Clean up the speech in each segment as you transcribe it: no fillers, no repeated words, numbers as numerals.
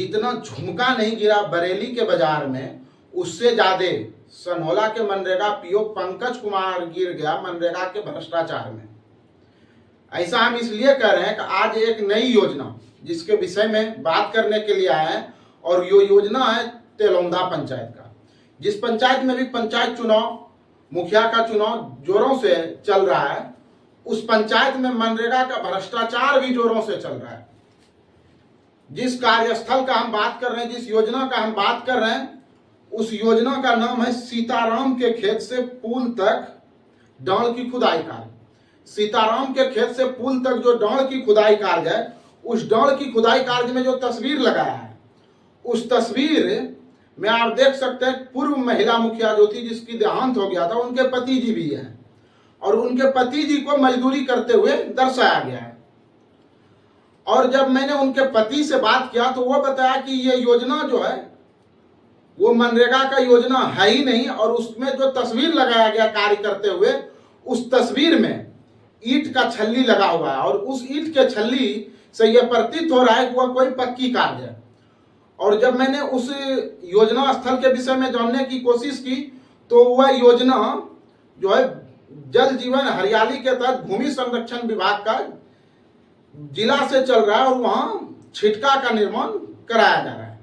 जितना झुमका नहीं गिरा बरेली के बाजार में, उससे ज्यादा सनहोला के मनरेगा पीओ पंकज कुमार गिर गया मनरेगा के भ्रष्टाचार में। ऐसा हम इसलिए कह रहे हैं कि आज एक नई योजना जिसके विषय में बात करने के लिए आए हैं, और ये योजना है तेलौंदा पंचायत का, जिस पंचायत में भी पंचायत चुनाव, मुखिया का चुनाव जोरों से चल रहा है। उस पंचायत में मनरेगा का भ्रष्टाचार भी जोरों से चल रहा है। जिस कार्यस्थल का हम बात कर रहे हैं, जिस योजना का हम बात कर रहे हैं, उस योजना का नाम है सीताराम के खेत से पुल तक डांड की खुदाई कार्य। सीताराम के खेत से पुल तक जो डांड की खुदाई कार्य है, उस डांड की खुदाई कार्य में जो तस्वीर लगाया है, उस तस्वीर में आप देख सकते हैं पूर्व महिला मुखिया जो थी, जिसकी देहांत हो गया था, उनके पति जी भी हैं, और उनके पति जी को मजदूरी करते हुए दर्शाया गया है। और जब मैंने उनके पति से बात किया तो वो बताया कि ये योजना जो है वो मनरेगा का योजना है ही नहीं, और उसमें जो तस्वीर लगाया गया कार्य करते हुए, उस तस्वीर में ईंट का छल्ली लगा हुआ है, और उस ईंट के छल्ली से यह प्रतीत हो रहा है कि वह कोई पक्की कार्य है। और जब मैंने उस योजना स्थल के विषय में जानने की कोशिश की तो वह योजना जो है जल जीवन हरियाली के तहत भूमि संरक्षण विभाग का जिला से चल रहा है, और वहां छिटका का निर्माण कराया जा रहा है।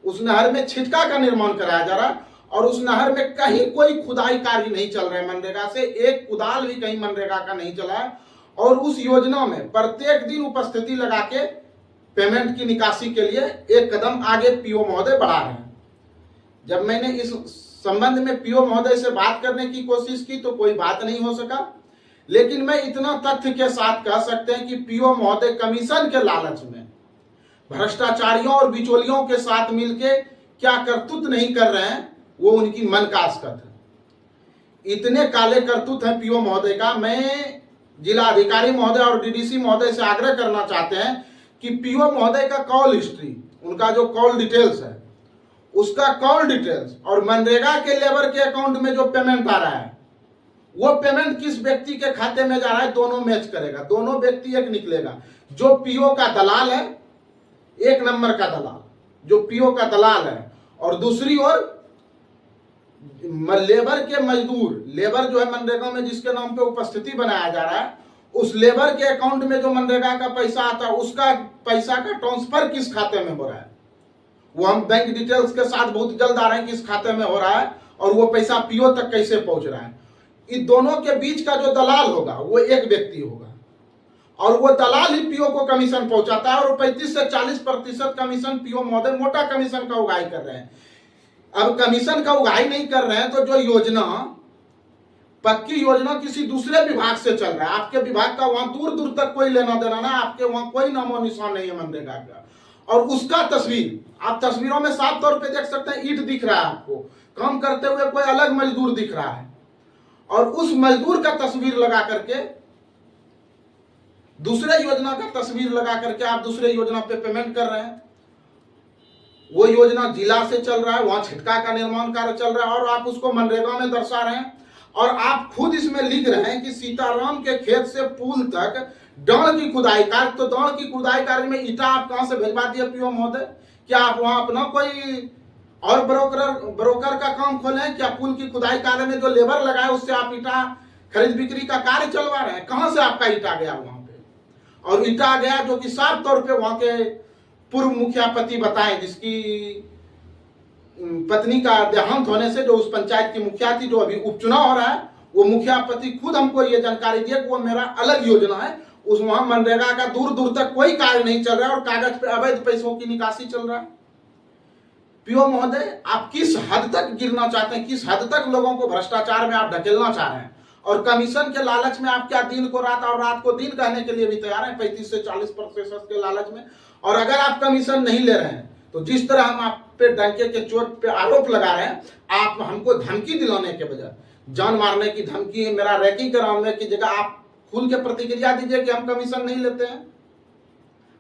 उस नहर में छिटका का निर्माण कराया जा रहा है, और उस नहर में कहीं कोई खुदाई कार्य नहीं चल रहा है मनरेगा से, एक कुदाल भी कहीं मनरेगा का नहीं चला है। और उस योजना में प्रत्येक दिन उपस्थिति लगा के पेमेंट की निकासी के लिए एक कदम आगे पीओ महोदय बढ़ा रहे हैं। जब मैंने इस संबंध में पीओ महोदय से बात करने की कोशिश की तो कोई बात नहीं हो सका, लेकिन मैं इतना तथ्य के साथ कह सकते हैं कि पीओ महोदय कमीशन के लालच में भ्रष्टाचारियों और बिचौलियों के साथ मिलके क्या करतूत नहीं कर रहे हैं, वो उनकी मन का आस्कत है। इतने काले करतूत हैं पीओ महोदय का। मैं जिला अधिकारी महोदय और डीडीसी महोदय से आग्रह करना चाहते हैं कि पीओ महोदय का कॉल हिस्ट्री, उनका जो कॉल डिटेल्स है, उसका कॉल डिटेल्स और मनरेगा के लेबर के अकाउंट में जो पेमेंट आ रहा है, वो पेमेंट किस व्यक्ति के खाते में जा रहा है, दोनों मैच करेगा, दोनों व्यक्ति एक निकलेगा। जो पीओ का दलाल है, एक नंबर का दलाल जो पीओ का दलाल है, और दूसरी ओर लेबर के मजदूर, लेबर जो है मनरेगा में जिसके नाम पे उपस्थिति बनाया जा रहा है, उस लेबर के अकाउंट में जो मनरेगा का पैसा आता है, उसका पैसा का ट्रांसफर किस खाते में हो रहा है, वो हम बैंक डिटेल्स के साथ बहुत जल्द आ रहे हैं किस खाते में हो रहा है, और वो पैसा पीओ तक कैसे पहुंच रहा है। इन दोनों के बीच का जो दलाल होगा वो एक व्यक्ति होगा, और वो दलाल ही पीओ को कमीशन पहुंचाता है, और 35 से 40% कमीशन पीओ महोदय मोटा कमीशन का उगाही कर रहे हैं। अब कमीशन का उगाही नहीं कर रहे हैं तो जो योजना, पक्की योजना किसी दूसरे विभाग से चल रहा है, आपके विभाग का वहां दूर दूर तक कोई लेना देना ना, आपके वहां कोई नामो निशान नहीं है मनरेगा का, और उसका तस्वीर आप तस्वीरों में साफ तौर पे देख सकते हैं, ईंट दिख रहा है आपको, काम करते हुए कोई अलग मजदूर दिख रहा है, और उस मजदूर का तस्वीर लगा करके, दूसरे योजना का तस्वीर लगा करके आप दूसरे योजना पे पेमेंट कर रहे हैं। वो योजना जिला से चल रहा है, वहां छिटका का निर्माण कार्य चल रहा है, और आप उसको मनरेगा में दर्शा रहे हैं, और आप खुद इसमें लिख रहे हैं कि सीताराम के खेत से पुल तक डांड की खुदाई कार्य। तो डांड की खुदाई कार्य में ईटा आप कहां से भिजवा दिए पीओ महोदय? क्या आप वहां अपना कोई और ब्रोकर का काम खोले? क्या पुल की खुदाई कार्य में जो लेबर लगाए उससे आप ईटा खरीद बिक्री का कार्य चलवा रहे हैं? कहां से आपका ईटा गया वहां पे? और ईटा गया जो कि साफ तौर पे वहां के पूर्व मुखिया पति बताएं, जिसकी पत्नी का देहांत होने से जो उस पंचायत की मुखिया थी, जो अभी उपचुनाव हो रहा है, वो मुखिया पति खुद हमको ये जानकारी दिया कि वो मेरा अलग योजना है, उस वहां मनरेगा का दूर दूर तक कोई कार्य नहीं चल रहा है, और कागज पे अवैध पैसों की निकासी चल रहा है। पीओ महोदय, आप किस हद तक गिरना चाहते हैं, किस हद तक लोगों को भ्रष्टाचार में आप ढकेलना चाह रहे हैं, और कमीशन के लालच में आप क्या दिन को रात और रात को दिन कहने के लिए भी तैयार हैं, 35 से 40% के लालच में। और अगर आप कमीशन नहीं ले रहे हैं तो जिस तरह हम आप पे डंके के चोट पे आरोप लगा रहे हैं, आप हमको धमकी दिलाने के बजाय, जान मारने की धमकी, मेरा रैकिंग कराने की जगह आप खुल के प्रतिक्रिया दीजिए कि हम कमीशन नहीं लेते हैं।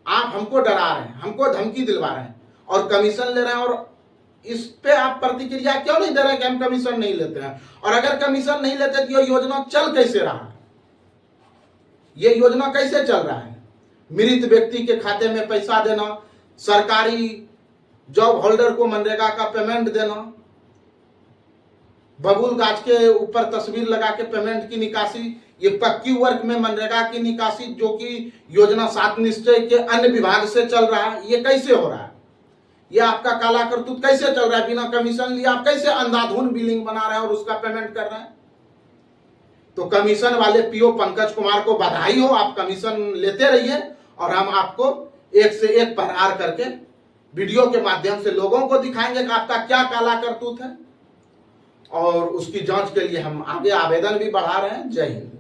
आप हमको डरा रहे हैं, हमको धमकी दिलवा रहे हैं और कमीशन ले रहे हैं, और इस पे आप प्रतिक्रिया क्यों नहीं दे रहे हैं कि हम कमीशन नहीं लेते हैं? और अगर कमीशन नहीं लेते तो ये योजना चल कैसे रहा है? ये योजना कैसे चल रहा है? मृत व्यक्ति के खाते में पैसा देना, सरकारी जॉब होल्डर को मनरेगा का पेमेंट देना, बबूल गाछ के ऊपर तस्वीर लगा के पेमेंट की निकासी, ये पक्की वर्क में मनरेगा की निकासी जो कि योजना 7 निश्चय के अन्य विभाग से चल रहा है, ये कैसे हो रहा है? ये आपका काला करतूत कैसे चल रहा है? बिना कमीशन लिए आप कैसे अंधाधुन बिलिंग बना रहे हैं और उसका पेमेंट कर रहे हैं? तो कमीशन वाले पीओ पंकज कुमार को बधाई हो, आप कमीशन लेते रहिए और हम आपको एक से एक प्रहार करके वीडियो के माध्यम से लोगों को दिखाएंगे कि आपका क्या काला करतूत है, और उसकी जांच के लिए हम आगे आवेदन भी बढ़ा रहे हैं। जय हिंद।